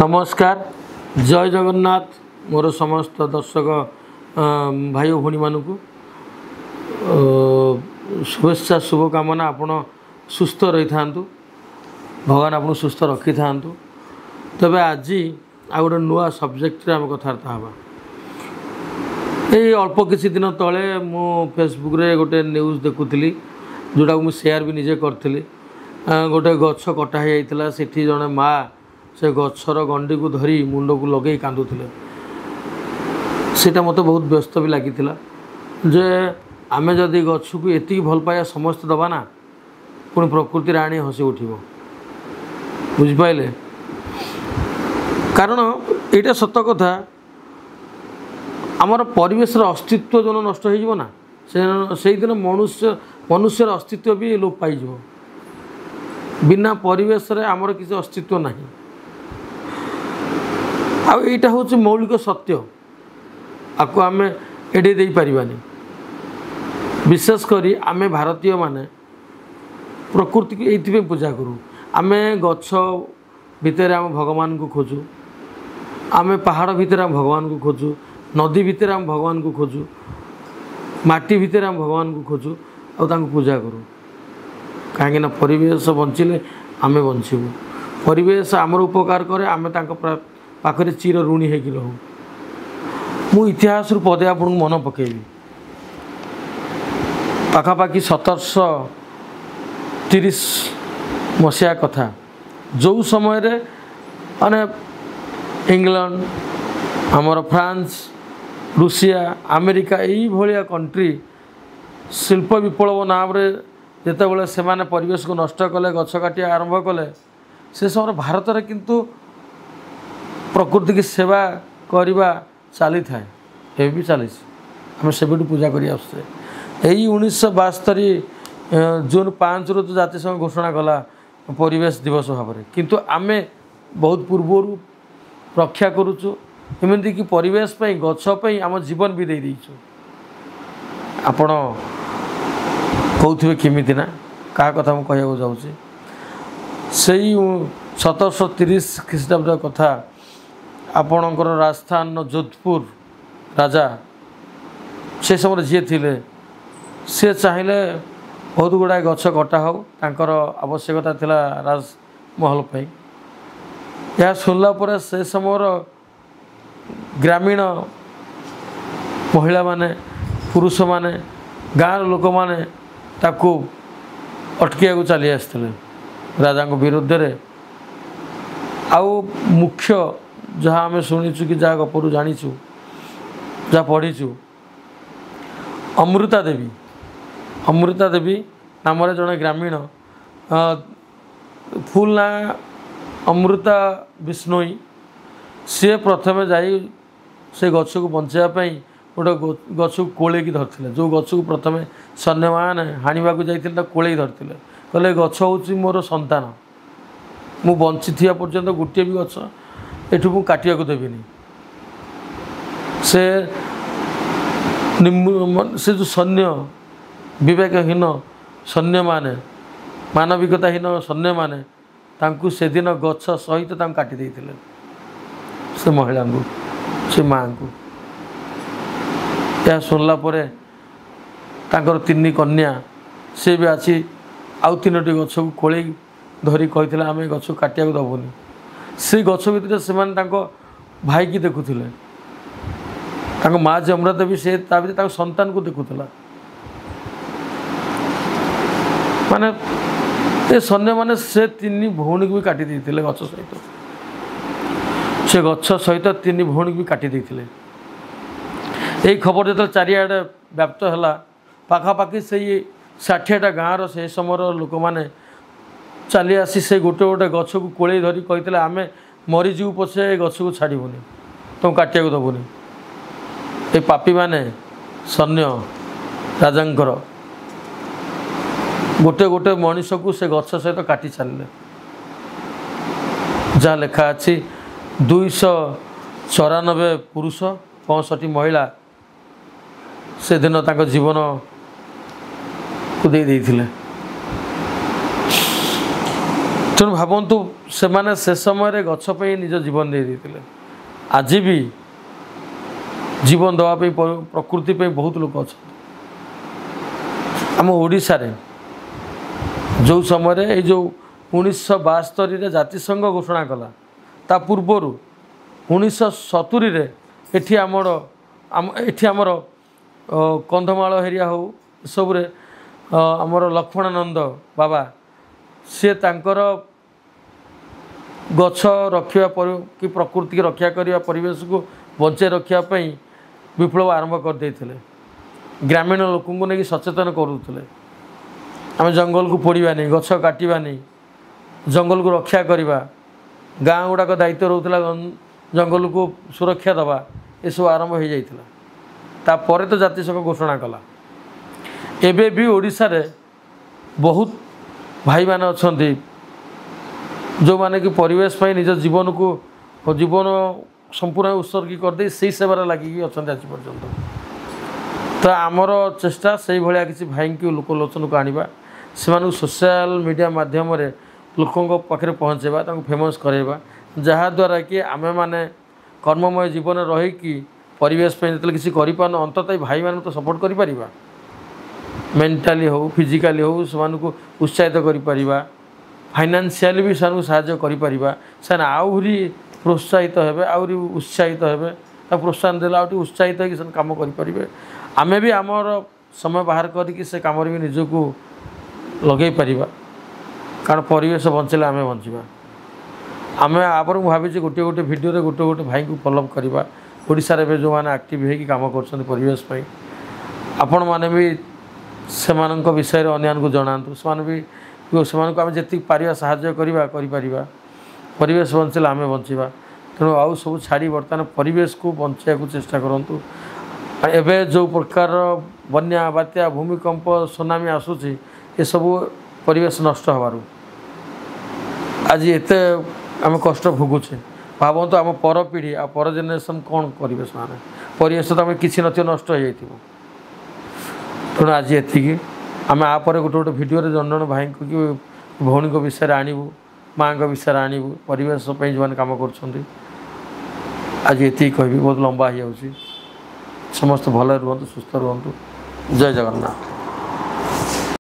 नमस्कार जय जगन्नाथ मोर समस्त दर्शक भाई भौणी मानक शुभेच्छा शुभकामना आपण सुस्थ रही था भगवान आपको सुस्थ रखी था। तबे आज आ गोटे नुआ सब्जेक्ट आम कथबार्ता हाँ ये अल्प किसी दिन तले मु फेसबुक रे गोटे न्यूज़ देखुली जोटा मुझे शेयर भी निजे करी गोटे गछ कटा होता से जड़े माँ से गचर गंडी को धरी मुंड को लगे कांदुले सीटा मत बहुत व्यस्त भी लगी जे आम जदि गछ को एति भल पाया समस्त दबा ना पुणी प्रकृति राणी हसी उठिब बुझिपारे कारण यहाँ सत कथा आमर परिवेश अस्तित्व जो नष्ट हो से दिन मनुष्यर अस्तित्व भी लोप पाई बिना परिवेश रे आमर किसी अस्तित्व नहीं आईटा हूँ मौलिक सत्य आपको आम एड़े दे पारिबानी विशेषकर आम भारतीय माने प्रकृति को ये पूजा करूँ आम गछ भितर आम भगवान को खोजु आम पहाड़ भितर आम भगवान को खोजु नदी भितर आम भगवान को खोजु माटी भितर आम भगवान को खोजु और पूजा करूँ कहीं परिवेश बंचिले आम बंचबू परिवेश आमर उपकार करे आम पाखरे चिर ऋणी हो रहूँ मु इतिहास पदे आपको मन पकेबी पाखापाखि 1730 मसीहा कथा जो समय रे माने इंग्लैंड आमर फ्रांस रूसिया अमेरिका यही भाया कंट्री शिल्प विप्लव नाम रे जिते बड़े से परिवेश को नष्ट कले गछ काटिया आरंभ कले से समय भारत में किंतु प्रकृति की सेवा करवा चली थाए भी चली आम से पूजा कर 1972 जून 5 रू तो जातिसंघ घोषणा कला परिवेश दिवस भाव में किंतु आम बहुत पूर्वर रक्षा करुचु एमती कि परिवेश गछपी आम जीवन भी दे देचु आपण कहते किमिति ना क्या कथा मुझे कहूँ जाऊँगी से 1730 ख्रीष्टाब्द कथा आपणकर राजस्थान जोधपुर राजा से समय जी थे सी चाहिए बहुत गुड़ाए गछ कटा हो तांकर आवश्यकता थिला राजमहल पर यह सुनला पर से समय ग्रामीण महिला माने पुरुष माने गाँव लोक माने ताकू अटकिया चली आसते राजा विरुद्ध रे आउ मुख्य जहाँ आम शुणीचु कि जहाँ गपरू जाचु जहाँ पढ़ीचु अमृता देवी नाम जड़े ग्रामीण फुल ना अमृता बिश्नोई सी प्रथम जाई से गछ को बचाई गोटे गछ को कोलेकी धरते जो गछ को प्रथम सैन्य मैंने हाणवा जाते कोले धरते कहले गछ हूँ मोर संतान मु बंची थी पर्यंत गोटे भी गछ एठू मु काटिया देविनी से जो सैन्य विवेकहीन सैन्य माने मानविकताहीन सैन्य माने तांकु से दिन गछ सहित काटी देइथिले से महिला को से माँ को यह सुनला परे तांकर 3 कन्या से भी आसी आउ 3टी गछ को कोले धरी कही आम गछ काटिया दबुनी से गछ भितर से भाई की देखुले माँ जमरा देवी से भर संतान को देखुला माने ये सैन्य माने से 3 भौणी को भी काटी देते गछ सहित से गछ सहित 3 भौणी को भी काटी देते यही खबर जो चारिआडे व्याप्त है पाखापाखि से 60टा गाँव से समय लोक मैंने चली आसी से गोटे गोटे गछ को कोले धरी कही आम मरीजु पछे गछ को छाड़बूनी तुम काटिया दबुनी ये पापी माने सैन्य राजांकर गोटे गोटे मनीष को से गछ सहित काटी चलिए जहाँ लेखा अच्छी 294 पुरुष 65 महिला से दिन तक जीवन को दे देथिले तेणु भावतु से समय गछ पे निज जीवन दे देते आज भी जीवन दवाई प्रकृति पे बहुत लोग अच्छा आम ओडिशा रे जो समय जो 1972 जातिसंघ घोषणा कला ता पूर्वर 1970 एठी आमर कंधमाल हेरिया हो सब आमर लक्ष्मणानंद बाबा सी तांकर गछ रखा कि प्रकृति की रक्षा करने परिवेश को बंचे रखापी विप्लव आरंभ करदे ग्रामीण लोक नहीं सचेतन करुले आम जंगल को पोड़ानी गछ काटवानी जंगल को रक्षा करवा गाँ गुड़ाक दायित्व रोला जंगल को सुरक्षा दवा ये सब आरंभ हो जाता तो जातिसंघ घोषणा कला एबे भी ओडिशा रे बहुत भाई माने अछंती जो माने कि परिवेश पर निज जीवन को जीवन संपूर्ण उत्सर्गी करदे से सेवार लगी अच्छा आज पर्यंत तो आमर चेष्टा से भाया किसी भाई की लोकलोचन को आनिबा से सोशल मीडिया माध्यम रे लोकों पाखे पहुँचेबा फेमस करवा जहाँद्वारा कि आमे माने कर्ममय जीवन रहीकि परिवेश पे जो किसी कर अंततः भाई मान तो सपोर्ट कर मेंटाली हो फिजिकाली हो से उत्साहित कर फाइनेंशियली भी से साहाय्य कर आहरी प्रोत्साहित हेबे आहरी उत्साहित हेबे प्रोत्साहन देला आउट उत्साहित होकर काम करें आमे भी आमर समय बाहर करके से काम भी निजको लगे पारिबा कारण परिवेश बंचले आमे बंचिबा आमे आपर भावी गोटे गोटे भिडियो गोटे गोटे भाई को फॉलोअप करवा ओडिशा रे जो मैंने एक्टिव होगी काम कर परिवेश आपण मैंने भी से विषय अन्य को जनातु से आम जी पारिबा साहाय्य करवा परिवेश बंचले आमे बंचिबा तेणु आउ सब छाड़ी बर्तमान परिवेश को बंचाया को चेष्टा करूँ एबे जो प्रकार बन्या बात्या भूमिकंप सुनामी आसूची ये सब परिवेश नष्ट हबार आज एत आम कष्ट भोगुचे भावतु आम पर पीढ़ी आ पर जेनेरेशन कौन करेंगे से परिवेश तो आम कि नष्ट हो जाइए तेणु आज एति आम आपर गोटे गोटे भिडियो जन जन भाई कि भौणी विषय आणबू माँ विषय आणबू परिवेश जो कम कर आज ये कहबी बहुत लंबा हो समस्त भले रुहतु सुस्थ रुहतु जय जगन्नाथ।